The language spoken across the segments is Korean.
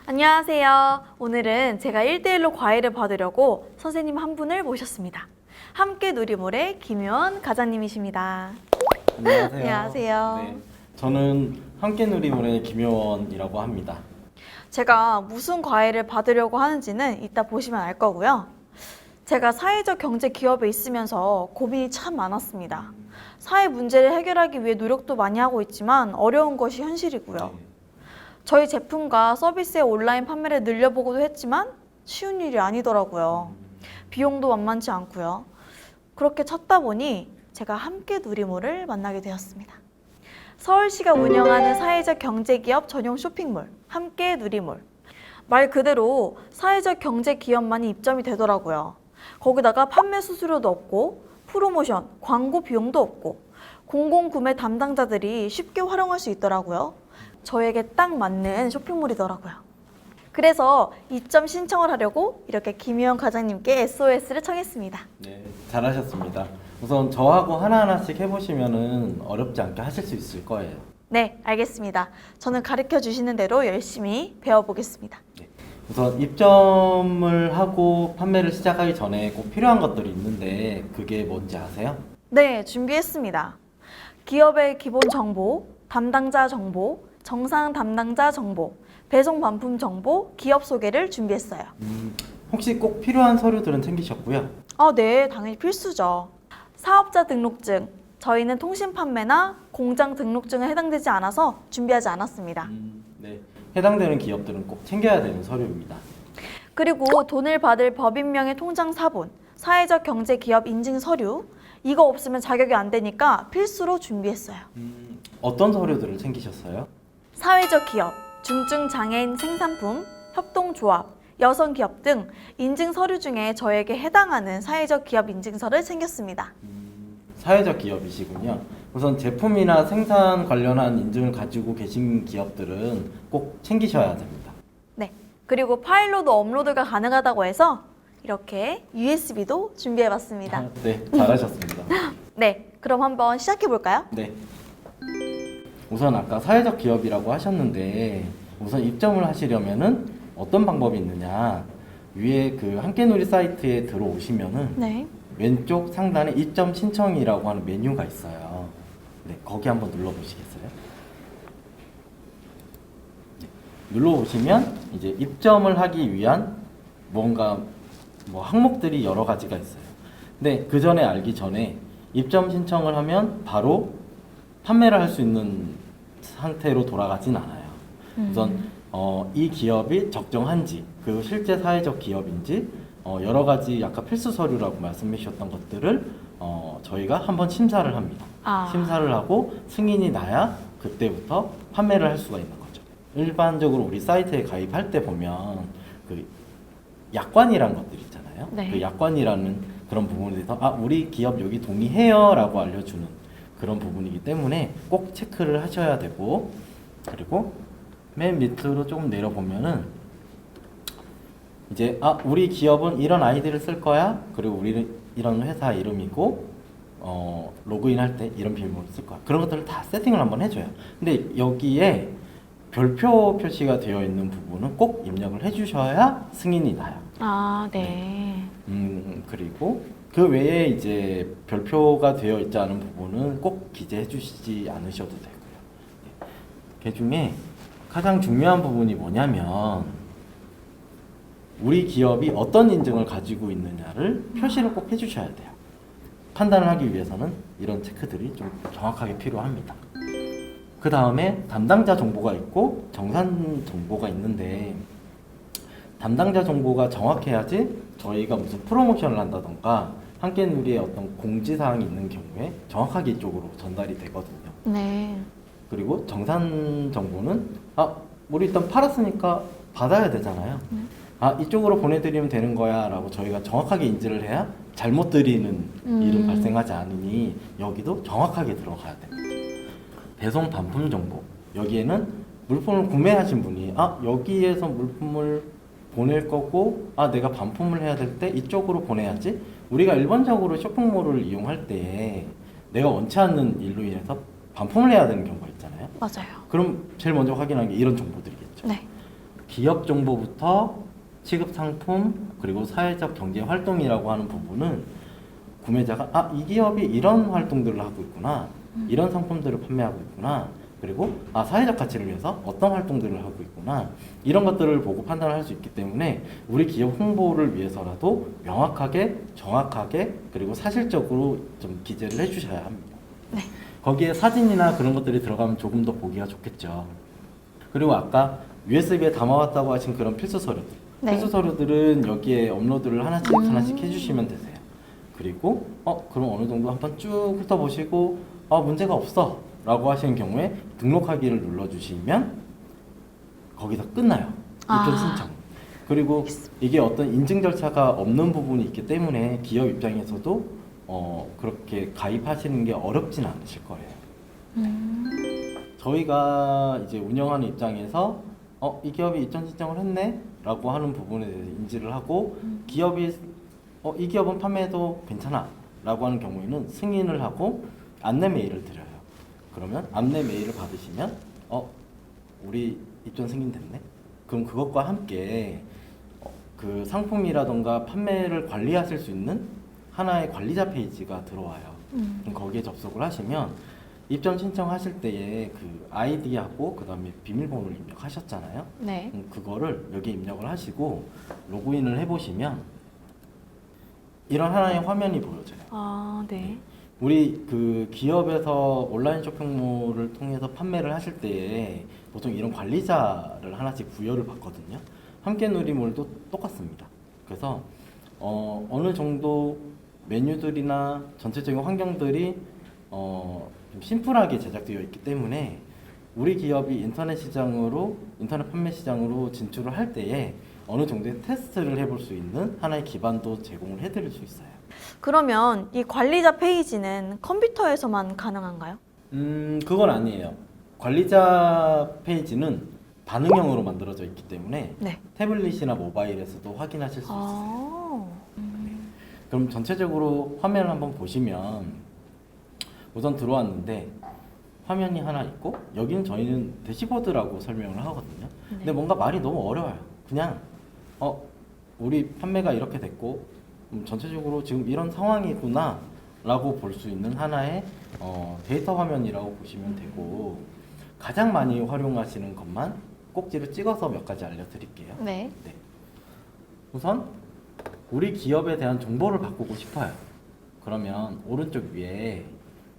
안녕하세요. 오늘은 제가 1대1로 과외를 받으려고 선생님 한 분을 모셨습니다. 함께 누리몰의 김효원 과장님이십니다. 안녕하세요. 안녕하세요. 네, 저는 함께 누리몰의 김효원이라고 합니다. 제가 무슨 과외를 받으려고 하는지는 이따 보시면 알 거고요. 제가 사회적 경제 기업에 있으면서 고민이 참 많았습니다. 사회 문제를 해결하기 위해 노력도 많이 하고 있지만 어려운 것이 현실이고요. 네. 저희 제품과 서비스의 온라인 판매를 늘려보고도 했지만 쉬운 일이 아니더라고요. 비용도 만만치 않고요. 그렇게 찾다 보니 제가 함께 누리몰을 만나게 되었습니다. 서울시가 운영하는 사회적 경제기업 전용 쇼핑몰 함께 누리몰. 말 그대로 사회적 경제 기업만이 입점이 되더라고요. 거기다가 판매 수수료도 없고 프로모션, 광고 비용도 없고 공공구매 담당자들이 쉽게 활용할 수 있더라고요. 저에게 딱 맞는 쇼핑몰이더라고요. 그래서 입점 신청을 하려고 이렇게 김효원 과장님께 SOS를 청했습니다. 네, 잘하셨습니다. 우선 저하고 하나하나씩 해보시면은 어렵지 않게 하실 수 있을 거예요. 네, 알겠습니다. 저는 가르쳐 주시는 대로 열심히 배워보겠습니다. 네. 우선 입점을 하고 판매를 시작하기 전에 꼭 필요한 것들이 있는데 그게 뭔지 아세요? 네, 준비했습니다. 기업의 기본 정보, 담당자 정보, 정상 담당자 정보, 배송 반품 정보, 기업 소개를 준비했어요. 혹시 꼭 필요한 서류들은 챙기셨고요? 네, 당연히 필수죠. 사업자 등록증, 저희는 통신 판매나 공장 등록증에 해당되지 않아서 준비하지 않았습니다. 네, 해당되는 기업들은 꼭 챙겨야 되는 서류입니다. 그리고 돈을 받을 법인명의 통장 사본, 사회적 경제 기업 인증 서류, 이거 없으면 자격이 안 되니까 필수로 준비했어요. 어떤 서류들을 챙기셨어요? 사회적 기업, 중증 장애인 생산품, 협동조합, 여성기업 등 인증 서류 중에 저에게 해당하는 사회적 기업 인증서를 챙겼습니다. 사회적 기업이시군요. 우선 제품이나 생산 관련한 인증을 가지고 계신 기업들은 꼭 챙기셔야 됩니다. 네, 그리고 파일로도 업로드가 가능하다고 해서 이렇게 USB도 준비해봤습니다. 네, 잘하셨습니다. 네, 그럼 한번 시작해볼까요? 네. 우선 아까 사회적 기업이라고 하셨는데 우선 입점을 하시려면은 어떤 방법이 있느냐, 위에 그 함께누리 사이트에 들어오시면은 네. 왼쪽 상단에 입점 신청이라고 하는 메뉴가 있어요. 네, 거기 한번 눌러보시겠어요? 네, 눌러보시면 이제 입점을 하기 위한 뭔가 항목들이 여러 가지가 있어요. 근데 그 전에 알기 전에 입점 신청을 하면 바로 판매를 할 수 있는 상태로 돌아가진 않아요. 우선 이 기업이 적정한지, 그리고 실제 사회적 기업인지 여러 가지 아까 필수 서류라고 말씀해 주셨던 것들을 저희가 한번 심사를 합니다. 심사를 하고 승인이 나야 그때부터 판매를 할 수가 있는 거죠. 일반적으로 우리 사이트에 가입할 때 보면 그 약관이라는 것들 있잖아요. 네. 그 약관이라는 그런 부분에 대해서 우리 기업 여기 동의해요 라고 알려주는 그런 부분이기 때문에 꼭 체크를 하셔야 되고, 그리고 맨 밑으로 조금 내려보면은 이제 우리 기업은 이런 아이디를 쓸 거야, 그리고 우리는 이런 회사 이름이고 로그인 할 때 이런 비밀번호를 쓸 거야, 그런 것들을 다 세팅을 한번 해줘요. 근데 여기에 별표 표시가 되어 있는 부분은 꼭 입력을 해주셔야 승인이 나요. 네. 그리고 그 외에 이제 별표가 되어 있지 않은 부분은 꼭 기재해 주시지 않으셔도 되고요. 네. 그 중에 가장 중요한 부분이 뭐냐면 우리 기업이 어떤 인증을 가지고 있느냐를 표시를 꼭 해주셔야 돼요. 판단을 하기 위해서는 이런 체크들이 좀 정확하게 필요합니다. 그 다음에 담당자 정보가 있고 정산 정보가 있는데, 담당자 정보가 정확해야지 저희가 무슨 프로모션을 한다던가 함께누리의 어떤 공지사항이 있는 경우에 정확하게 이쪽으로 전달이 되거든요. 네. 그리고 정산 정보는 우리 일단 팔았으니까 받아야 되잖아요. 이쪽으로 보내드리면 되는 거야 라고 저희가 정확하게 인지를 해야 잘못 드리는 일은 발생하지 않으니 여기도 정확하게 들어가야 됩니다. 배송 반품 정보, 여기에는 물품을 구매하신 분이 여기에서 물품을 보낼 거고 내가 반품을 해야 될 때 이쪽으로 보내야지. 우리가 일반적으로 쇼핑몰을 이용할 때 내가 원치 않는 일로 인해서 반품을 해야 되는 경우가 있잖아요. 맞아요. 그럼 제일 먼저 확인하는 게 이런 정보들이겠죠. 네. 기업 정보부터 취급 상품 그리고 사회적 경제 활동이라고 하는 부분은 구매자가 이 기업이 이런 활동들을 하고 있구나, 이런 상품들을 판매하고 있구나, 그리고 사회적 가치를 위해서 어떤 활동들을 하고 있구나, 이런 것들을 보고 판단을 할 수 있기 때문에 우리 기업 홍보를 위해서라도 명확하게, 정확하게, 그리고 사실적으로 좀 기재를 해주셔야 합니다. 네. 거기에 사진이나 그런 것들이 들어가면 조금 더 보기가 좋겠죠. 그리고 아까 USB에 담아왔다고 하신 그런 필수 서류들, 네. 필수 서류들은 여기에 업로드를 하나씩 해주시면 되세요. 그리고 그럼 어느 정도 한번 쭉 훑어보시고 문제가 없어 라고 하시는 경우에 등록하기를 눌러주시면 거기서 끝나요. 입점 신청. 그리고 이게 어떤 인증 절차가 없는 부분이 있기 때문에 기업 입장에서도 그렇게 가입하시는 게 어렵진 않으실 거예요. 저희가 이제 운영하는 입장에서 이 기업이 입점 신청을 했네 라고 하는 부분에 대해서 인지를 하고 기업이 이 기업은 판매해도 괜찮아 라고 하는 경우에는 승인을 하고 안내 메일을 드려요. 그러면 안내 메일을 받으시면 우리 입점 승인됐네? 그럼 그것과 함께 그 상품이라던가 판매를 관리하실 수 있는 하나의 관리자 페이지가 들어와요. 그럼 거기에 접속을 하시면 입점 신청하실 때에 그 아이디하고 그 다음에 비밀번호를 입력하셨잖아요. 네. 그거를 여기 입력을 하시고 로그인을 해보시면 이런 하나의 화면이 보여져요. 네. 우리 그 기업에서 온라인 쇼핑몰을 통해서 판매를 하실 때에 보통 이런 관리자를 하나씩 부여를 받거든요. 함께 누리몰도 똑같습니다. 그래서 어느 정도 메뉴들이나 전체적인 환경들이 좀 심플하게 제작되어 있기 때문에 우리 기업이 인터넷 판매 시장으로 진출을 할 때에 어느 정도의 테스트를 해볼 수 있는 하나의 기반도 제공을 해드릴 수 있어요. 그러면 이 관리자 페이지는 컴퓨터에서만 가능한가요? 그건 아니에요. 관리자 페이지는 반응형으로 만들어져 있기 때문에 네. 태블릿이나 모바일에서도 확인하실 수 있어요. 아, 그럼 전체적으로 화면을 한번 보시면 우선 들어왔는데 화면이 하나 있고 여기는 저희는 대시보드라고 설명을 하거든요. 근데 뭔가 말이 너무 어려워요. 그냥 우리 판매가 이렇게 됐고 전체적으로 지금 이런 상황이구나 라고 볼 수 있는 하나의 데이터 화면이라고 보시면 되고 가장 많이 활용하시는 것만 꼭지를 찍어서 몇 가지 알려드릴게요. 네. 우선 우리 기업에 대한 정보를 바꾸고 싶어요. 그러면 오른쪽 위에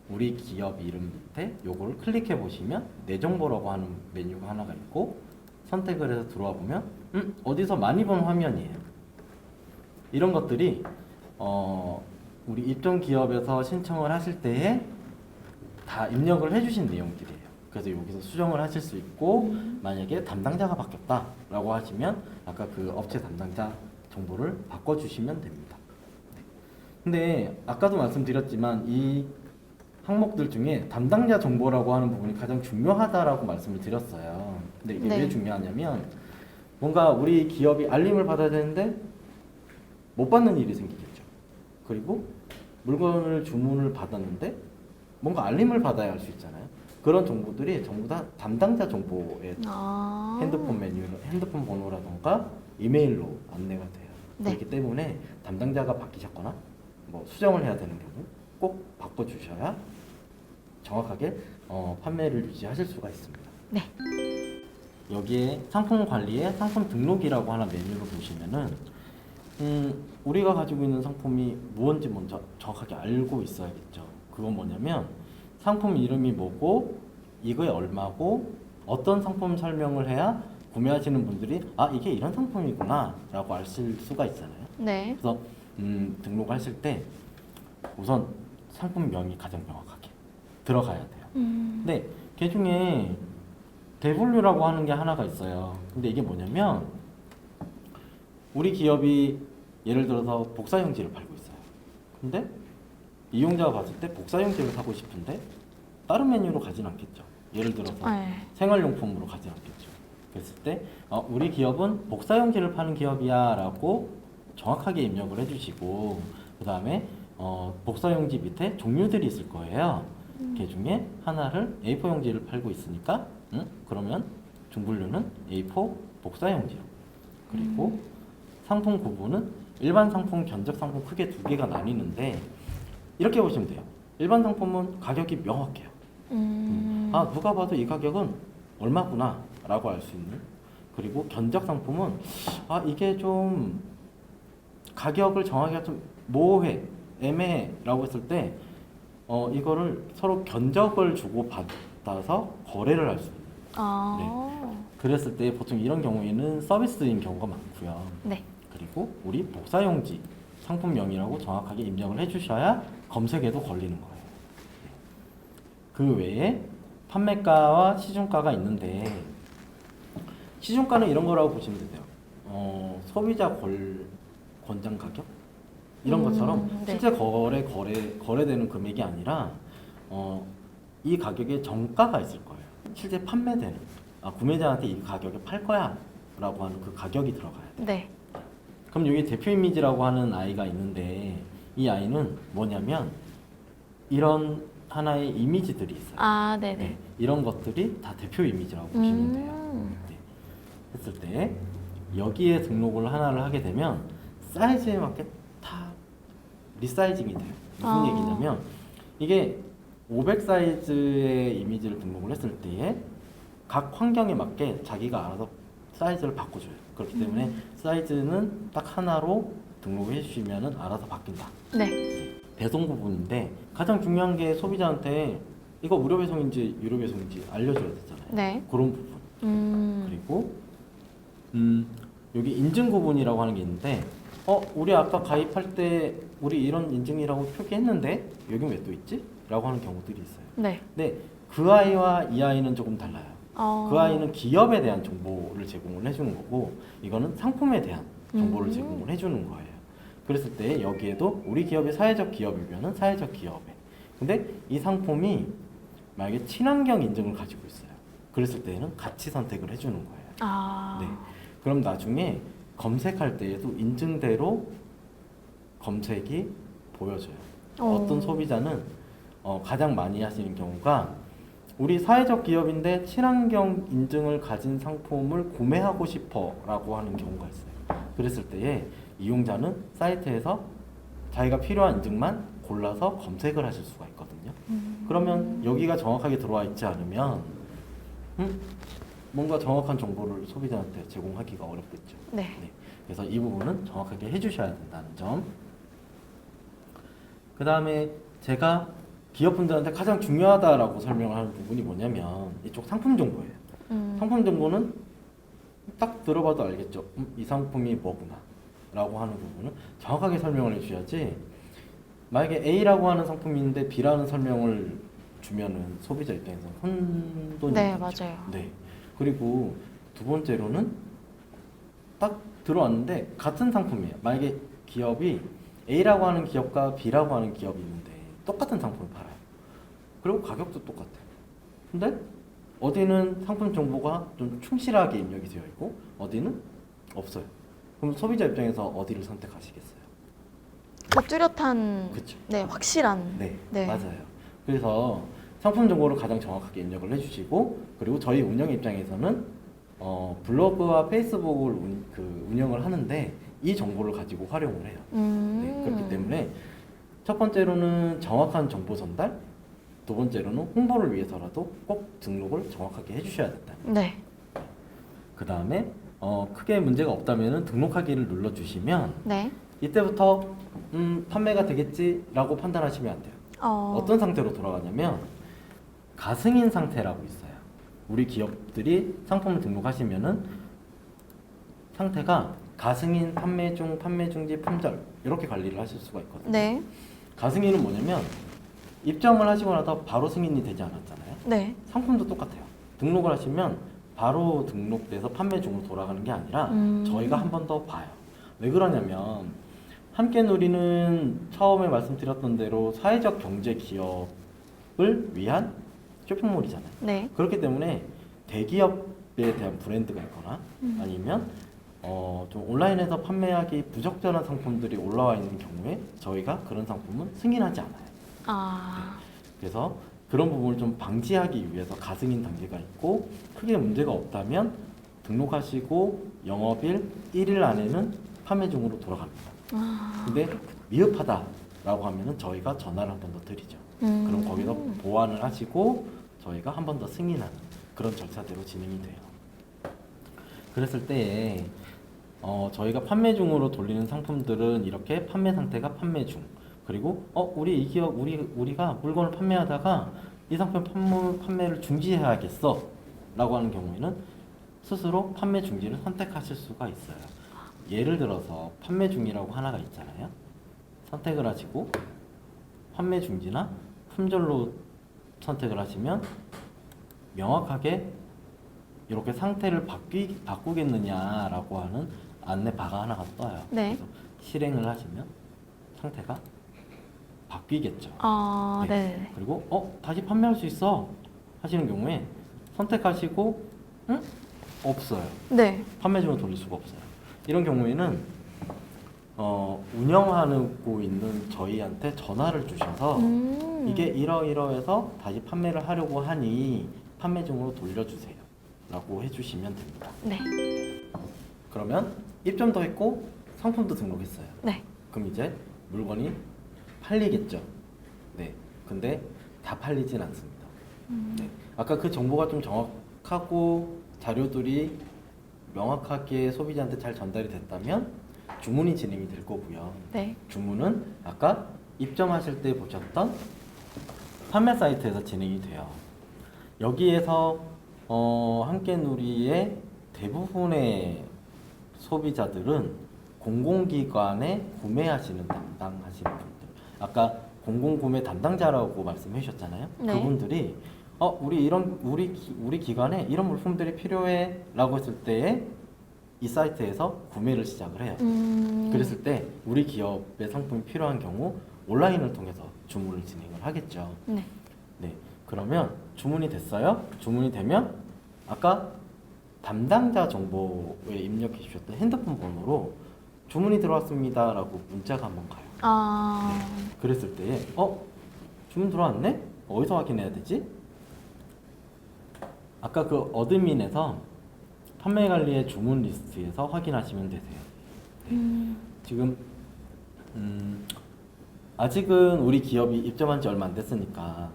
우리 기업 이름 밑에 요거를 클릭해 보시면 내 정보라고 하는 메뉴가 하나가 있고 선택을 해서 들어와 보면 어디서 많이 본 화면이에요. 이런 것들이 우리 입점 기업에서 신청을 하실 때에 다 입력을 해주신 내용들이에요. 그래서 여기서 수정을 하실 수 있고 만약에 담당자가 바뀌었다라고 하시면 아까 그 업체 담당자 정보를 바꿔주시면 됩니다. 근데 아까도 말씀드렸지만 이 항목들 중에 담당자 정보라고 하는 부분이 가장 중요하다라고 말씀을 드렸어요. 근데 이게 왜 중요하냐면 뭔가 우리 기업이 알림을 받아야 되는데 못 받는 일이 생기겠죠. 그리고 물건을 주문을 받았는데 뭔가 알림을 받아야 할 수 있잖아요. 그런 정보들이 전부 다 담당자 정보에 핸드폰 메뉴, 핸드폰 번호라던가 이메일로 안내가 돼요. 네. 그렇기 때문에 담당자가 바뀌셨거나 뭐 수정을 해야 되는 경우 꼭 바꿔주셔야 정확하게 판매를 유지하실 수가 있습니다. 네. 여기에 상품 관리에 상품 등록이라고 하는 메뉴를 보시면은 우리가 가지고 있는 상품이 무엇인지 먼저 정확하게 알고 있어야겠죠. 그건 뭐냐면 상품 이름이 뭐고 이거에 얼마고 어떤 상품 설명을 해야 구매하시는 분들이 이게 이런 상품이구나 라고 아실 수가 있잖아요. 네. 그래서 등록하실 때 우선 상품명이 가장 명확하게 들어가야 돼요. 근데 그 중에 대분류라고 하는 게 하나가 있어요. 근데 이게 뭐냐면 우리 기업이 예를 들어서 복사용지를 팔고 있어요. 근데 이용자가 봤을 때 복사용지를 사고 싶은데 다른 메뉴로 가진 않겠죠. 예를 들어서 생활용품으로 가진 않겠죠. 그랬을 때 우리 기업은 복사용지를 파는 기업이야 라고 정확하게 입력을 해주시고 그 다음에 복사용지 밑에 종류들이 있을 거예요. 그 중에 하나를 A4 용지를 팔고 있으니까 그러면 중분류는 A4 복사 용지로. 그리고 상품 구분은 일반 상품, 견적 상품 크게 두 개가 나뉘는데 이렇게 보시면 돼요. 일반 상품은 가격이 명확해요. 아, 누가 봐도 이 가격은 얼마구나 라고 알 수 있는. 그리고 견적 상품은 아, 이게 좀 가격을 정하기가 좀 모호해, 애매해 라고 했을 때 이거를 서로 견적을 주고 받아서 거래를 할 수 있는. 아. 그랬을 때 보통 이런 경우에는 서비스인 경우가 많고요. 네. 그리고 우리 복사용지 상품명이라고 정확하게 입력을 해주셔야 검색에도 걸리는 거예요. 그 외에 판매가와 시중가가 있는데 시중가는 이런 거라고 보시면 돼요. 소비자 권장 가격 이런 것처럼 네. 실제 거래되는 금액이 아니라 이 가격에 정가가 있을 거예요. 실제 판매되는 구매자한테 이 가격에 팔 거야 라고 하는 그 가격이 들어가야 돼요. 네. 그럼 여기 대표 이미지라고 하는 아이가 있는데 이 아이는 뭐냐면 이런 하나의 이미지들이 있어요. 아, 네네. 네, 이런 것들이 다 대표 이미지라고 보시면 돼요. 네. 했을 때 여기에 등록을 하나를 하게 되면 사이즈에 맞게 다 리사이징이 돼요. 무슨 아. 얘기냐면 이게 500 사이즈의 이미지를 등록을 했을 때에 각 환경에 맞게 자기가 알아서 사이즈를 바꿔줘요. 그렇기 때문에 사이즈는 딱 하나로 등록을 해주시면 알아서 바뀐다. 네. 배송 부분인데 가장 중요한 게 소비자한테 이거 무료 배송인지 유료 배송인지 알려줘야 되잖아요. 네. 그런 부분. 그리고 여기 인증 부분이라고 하는 게 있는데 우리 아까 가입할 때 우리 이런 인증이라고 표기했는데 여기 왜 또 있지? 라고 하는 경우들이 있어요. 네. 근데 그 아이와 이 아이는 조금 달라요. 어. 그 아이는 기업에 대한 정보를 제공을 해주는 거고 이거는 상품에 대한 정보를 제공을 해주는 거예요. 그랬을 때 여기에도 우리 기업이 사회적 기업이면은 사회적 기업에 근데 이 상품이 만약에 친환경 인증을 가지고 있어요. 그랬을 때는 같이 선택을 해주는 거예요. 아. 네. 그럼 나중에 검색할 때에도 인증대로 검색이 보여져요. 어떤 소비자는 가장 많이 하시는 경우가 우리 사회적 기업인데 친환경 인증을 가진 상품을 구매하고 싶어 라고 하는 경우가 있어요. 그랬을 때에 이용자는 사이트에서 자기가 필요한 인증만 골라서 검색을 하실 수가 있거든요. 그러면 여기가 정확하게 들어와 있지 않으면 뭔가 정확한 정보를 소비자한테 제공하기가 어렵겠죠. 네. 그래서 이 부분은 정확하게 해주셔야 된다는 점. 그 다음에 제가 기업분들한테 가장 중요하다라고 설명을 하는 부분이 뭐냐면 이쪽 상품 정보예요. 상품 정보는 딱 들어봐도 알겠죠. 이 상품이 뭐구나 라고 하는 부분은 정확하게 설명을 해주셔야지 만약에 A라고 하는 상품이 있는데 B라는 설명을 주면은 소비자 입장에서 혼돈이 네, 되죠. 맞아요. 네. 그리고 두 번째로는 딱 들어왔는데 같은 상품이에요. 만약에 기업이 A라고 하는 기업과 B라고 하는 기업이 있는데 똑같은 상품을 팔아요. 그리고 가격도 똑같아요. 근데 어디는 상품 정보가 좀 충실하게 입력이 되어 있고 어디는 없어요. 그럼 소비자 입장에서 어디를 선택하시겠어요? 그 뚜렷한, 그쵸. 네, 확실한. 네, 네. 맞아요. 그래서 상품 정보를 가장 정확하게 입력을 해주시고 그리고 저희 운영 입장에서는 블로그와 페이스북을 운영을 하는데 이 정보를 가지고 활용을 해요. 네, 그렇기 때문에 첫 번째로는 정확한 정보 전달, 두 번째로는 홍보를 위해서라도 꼭 등록을 정확하게 해주셔야 된다. 네. 그 다음에 크게 문제가 없다면 등록하기를 눌러주시면 네. 이때부터 판매가 되겠지라고 판단하시면 안 돼요. 어떤 상태로 돌아가냐면 가승인 상태라고 있어요. 우리 기업들이 상품을 등록하시면은 상태가 가승인, 판매 중, 판매 중지, 품절 이렇게 관리를 하실 수가 있거든요. 네. 가승인은 뭐냐면 입점을 하시고 나서 바로 승인이 되지 않았잖아요. 네. 상품도 똑같아요. 등록을 하시면 바로 등록돼서 판매 중으로 돌아가는 게 아니라 저희가 한 번 더 봐요. 왜 그러냐면 함께 누리는 처음에 말씀드렸던 대로 사회적 경제 기업을 위한 쇼핑몰이잖아요. 네. 그렇기 때문에 대기업에 대한 브랜드가 있거나 아니면 좀 온라인에서 판매하기 부적절한 상품들이 올라와 있는 경우에 저희가 그런 상품은 승인하지 않아요. 아. 그래서 그런 부분을 좀 방지하기 위해서 가승인 단계가 있고 크게 문제가 없다면 등록하시고 영업일 1일 안에는 판매 중으로 돌아갑니다. 근데 미흡하다라고 하면은 저희가 전화를 한 번 더 드리죠. 그럼 거기서 보완을 하시고 저희가 한 번 더 승인하는 그런 절차대로 진행이 돼요. 그랬을 때에 저희가 판매 중으로 돌리는 상품들은 이렇게 판매 상태가 판매 중, 그리고 우리 이 기업 우리가 물건을 판매하다가 이 상품 판매를 중지해야겠어 라고 하는 경우에는 스스로 판매 중지를 선택하실 수가 있어요. 예를 들어서 판매 중이라고 하나가 있잖아요. 선택을 하시고 판매 중지나 품절로 선택을 하시면 명확하게 이렇게 상태를 바꾸겠느냐라고 하는 안내바가 하나가 떠요. 네. 그래서 실행을 하시면 상태가 바뀌겠죠. 아, 네. 그리고 다시 판매할 수 있어 하시는 경우에 선택하시고 없어요. 네. 판매 중으로 돌릴 수가 없어요. 이런 경우에는 운영하고 있는 저희한테 전화를 주셔서 이게 이러이러해서 다시 판매를 하려고 하니 판매 중으로 돌려주세요 라고 해주시면 됩니다. 네. 그러면 입점도 했고 상품도 등록했어요. 네. 그럼 이제 물건이 팔리겠죠. 네. 근데 다 팔리진 않습니다. 네. 아까 그 정보가 좀 정확하고 자료들이 명확하게 소비자한테 잘 전달이 됐다면 주문이 진행이 될 거고요. 네. 주문은 아까 입점하실 때 보셨던 판매 사이트에서 진행이 돼요. 여기에서 함께누리의 대부분의 소비자들은 공공기관에 구매하시는 담당하시는 분들, 아까 공공구매 담당자라고 말씀해 주셨잖아요. 네. 그분들이 우리 기관에 이런 물품들이 필요해라고 했을 때에 이 사이트에서 구매를 시작을 해요. 그랬을 때 우리 기업의 상품이 필요한 경우 온라인을 통해서 주문을 진행을 하겠죠. 네. 네. 그러면 주문이 됐어요. 주문이 되면 아까 담당자 정보에 입력해 주셨던 핸드폰 번호로 주문이 들어왔습니다라고 문자가 한번 가요. 아, 그랬을 때에 주문 들어왔네? 어디서 확인해야 되지? 아까 그 어드민에서 판매관리의 주문 리스트에서 확인하시면 되세요. 지금 아직은 우리 기업이 입점한 지 얼마 안 됐으니까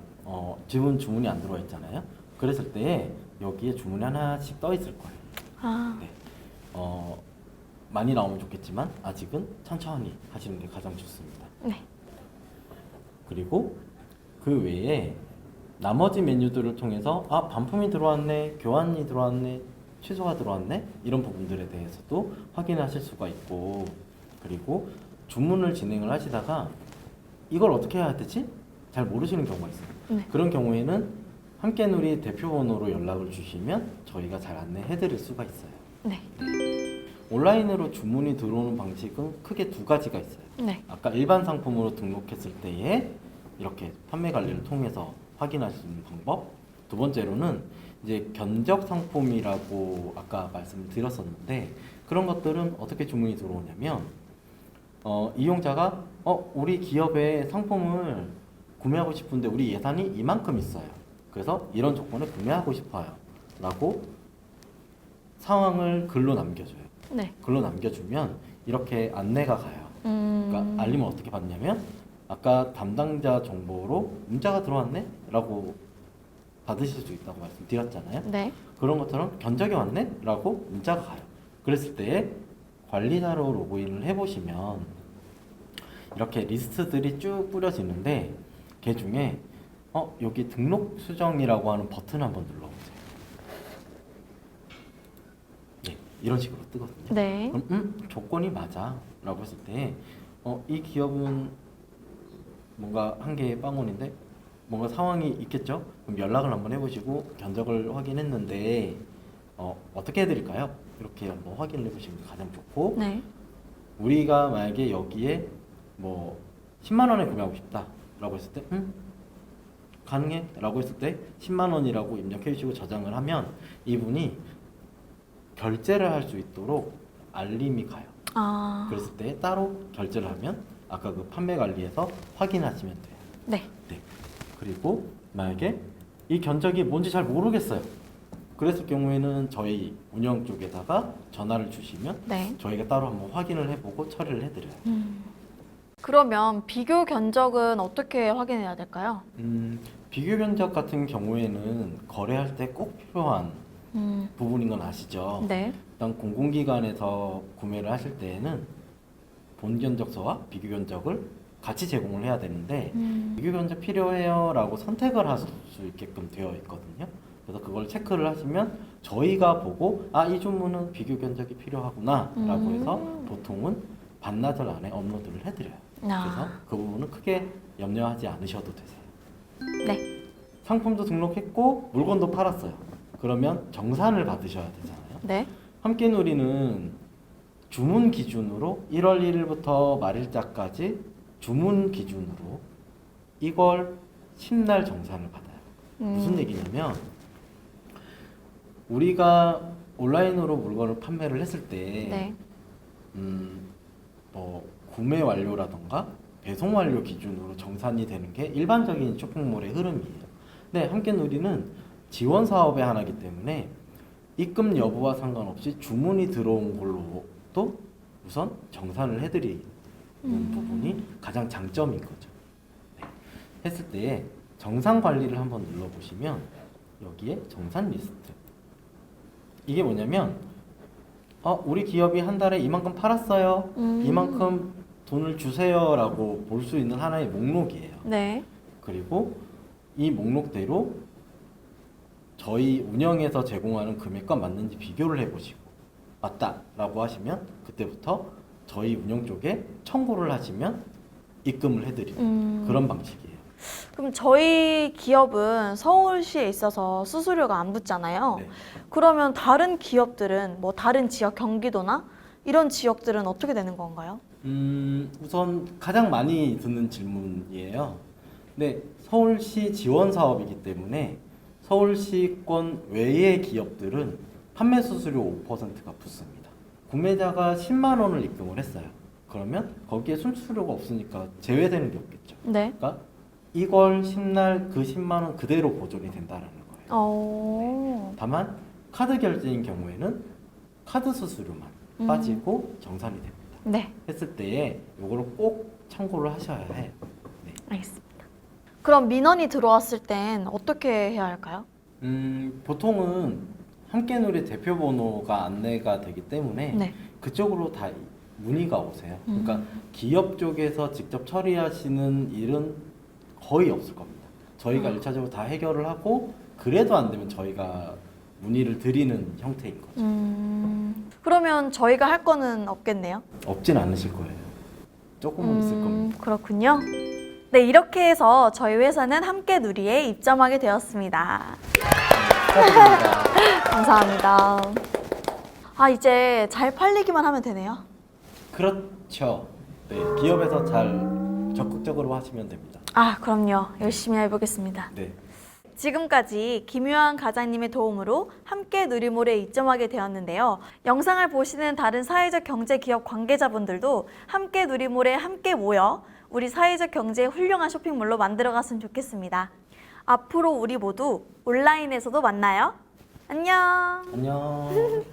지금 주문이 안 들어와 있잖아요. 그랬을 때에 여기에 주문이 하나씩 떠 있을 거예요. 아, 네. 많이 나오면 좋겠지만 아직은 천천히 하시는 게 가장 좋습니다. 네. 그리고 그 외에 나머지 메뉴들을 통해서 반품이 들어왔네, 교환이 들어왔네, 취소가 들어왔네, 이런 부분들에 대해서도 확인하실 수가 있고, 그리고 주문을 진행을 하시다가 이걸 어떻게 해야 되지? 잘 모르시는 경우가 있어요. 네. 그런 경우에는 함께누리 대표번호로 연락을 주시면 저희가 잘 안내해 드릴 수가 있어요. 네. 온라인으로 주문이 들어오는 방식은 크게 두 가지가 있어요. 네. 아까 일반 상품으로 등록했을 때에 이렇게 판매 관리를 통해서 확인할 수 있는 방법. 두 번째로는 이제 견적 상품이라고 아까 말씀드렸었는데 그런 것들은 어떻게 주문이 들어오냐면 이용자가 우리 기업의 상품을 구매하고 싶은데 우리 예산이 이만큼 있어요. 그래서 이런 조건을 구매하고 싶어요. 라고 상황을 글로 남겨줘요. 네. 글로 남겨주면 이렇게 안내가 가요. 그러니까 알림을 어떻게 받냐면 아까 담당자 정보로 문자가 들어왔네? 라고 받으실 수 있다고 말씀드렸잖아요. 네. 그런 것처럼 견적이 왔네? 라고 문자가 가요. 그랬을 때에 관리자로 로그인을 해보시면 이렇게 리스트들이 쭉 뿌려지는데 그 중에 여기 등록 수정이라고 하는 버튼 한번 눌러보세요. 네, 이런 식으로 뜨거든요. 네. 그럼 조건이 맞아 라고 했을 때 이 기업은 뭔가 한 개의 빵원인데 뭔가 상황이 있겠죠? 그럼 연락을 한번 해보시고 견적을 확인했는데 어떻게 해드릴까요? 이렇게 한번 확인을 해보시면 가장 좋고 네. 우리가 만약에 여기에 뭐 10만 원에 구매하고 싶다 라고 했을 때 가능해? 라고 했을 때 10만 원이라고 입력해 주시고 저장을 하면 이분이 결제를 할 수 있도록 알림이 가요. 아, 그랬을 때 따로 결제를 하면 아까 그 판매 관리에서 확인하시면 돼요. 네. 네. 그리고 만약에 이 견적이 뭔지 잘 모르겠어요. 그랬을 경우에는 저희 운영 쪽에다가 전화를 주시면 네. 저희가 따로 한번 확인을 해보고 처리를 해드려요. 그러면 비교 견적은 어떻게 확인해야 될까요? 비교 견적 같은 경우에는 거래할 때 꼭 필요한 부분인 건 아시죠? 네. 일단 공공기관에서 구매를 하실 때에는 본 견적서와 비교 견적을 같이 제공을 해야 되는데 비교 견적 필요해요 라고 선택을 할 수 있게끔 되어 있거든요. 그래서 그걸 체크를 하시면 저희가 보고 이 주문은 비교 견적이 필요하구나 라고 해서 보통은 반나절 안에 업로드를 해드려요. 그래서 그 부분은 크게 염려하지 않으셔도 되세요. 네. 상품도 등록했고 물건도 팔았어요. 그러면 정산을 받으셔야 되잖아요. 네. 함께누리는 주문 기준으로 1월 1일부터 말일자까지 주문 기준으로 이걸 10날 정산을 받아요. 무슨 얘기냐면 우리가 온라인으로 물건을 판매를 했을 때 네. 뭐 구매 완료라던가 배송 완료 기준으로 정산이 되는 게 일반적인 쇼핑몰의 흐름이에요. 근데 함께누리는 지원 사업의 하나이기 때문에 입금 여부와 상관없이 주문이 들어온 걸로도 우선 정산을 해드리는 부분이 가장 장점인 거죠. 네. 했을 때 정산 관리를 한번 눌러보시면 여기에 정산 리스트, 이게 뭐냐면 우리 기업이 한 달에 이만큼 팔았어요. 이만큼 돈을 주세요 라고 볼 수 있는 하나의 목록이에요. 네. 그리고 이 목록대로 저희 운영에서 제공하는 금액과 맞는지 비교를 해보시고 맞다 라고 하시면 그때부터 저희 운영 쪽에 청구를 하시면 입금을 해드리는 그런 방식이에요. 그럼 저희 기업은 서울시에 있어서 수수료가 안 붙잖아요. 네. 그러면 다른 기업들은 뭐 다른 지역 경기도나 이런 지역들은 어떻게 되는 건가요? 우선 가장 많이 듣는 질문이에요. 근데 서울시 지원 사업이기 때문에 서울시권 외의 기업들은 판매 수수료 5%가 붙습니다. 구매자가 10만 원을 입금을 했어요. 그러면 거기에 수수료가 없으니까 제외되는 게 없겠죠. 네. 그러니까 이걸 10날 그 10만 원 그대로 보존이 된다는 거예요. 다만 카드 결제인 경우에는 카드 수수료만 빠지고 정산이 됩니다. 네. 했을 때에 이거를 꼭 참고를 하셔야 해요. 네. 알겠습니다. 그럼 민원이 들어왔을 땐 어떻게 해야 할까요? 보통은 함께누리 대표 번호가 안내가 되기 때문에 네. 그쪽으로 다 문의가 오세요. 그러니까 기업 쪽에서 직접 처리하시는 일은 거의 없을 겁니다. 저희가 1차적으로 다 해결을 하고 그래도 안 되면 저희가 문의를 드리는 형태인 거죠. 그러면 저희가 할 거는 없겠네요. 없진 않으실 거예요. 조금은 있을 겁니다. 그렇군요. 네, 이렇게 해서 저희 회사는 함께누리에 입점하게 되었습니다. 축하드립니다. 감사합니다. 이제 잘 팔리기만 하면 되네요. 그렇죠. 네, 기업에서 잘 적극적으로 하시면 됩니다. 그럼요. 열심히 해보겠습니다. 네. 지금까지 김유한 과장님의 도움으로 함께 누리몰에 입점하게 되었는데요. 영상을 보시는 다른 사회적 경제 기업 관계자분들도 함께 누리몰에 함께 모여 우리 사회적 경제의 훌륭한 쇼핑몰로 만들어갔으면 좋겠습니다. 앞으로 우리 모두 온라인에서도 만나요. 안녕. 안녕.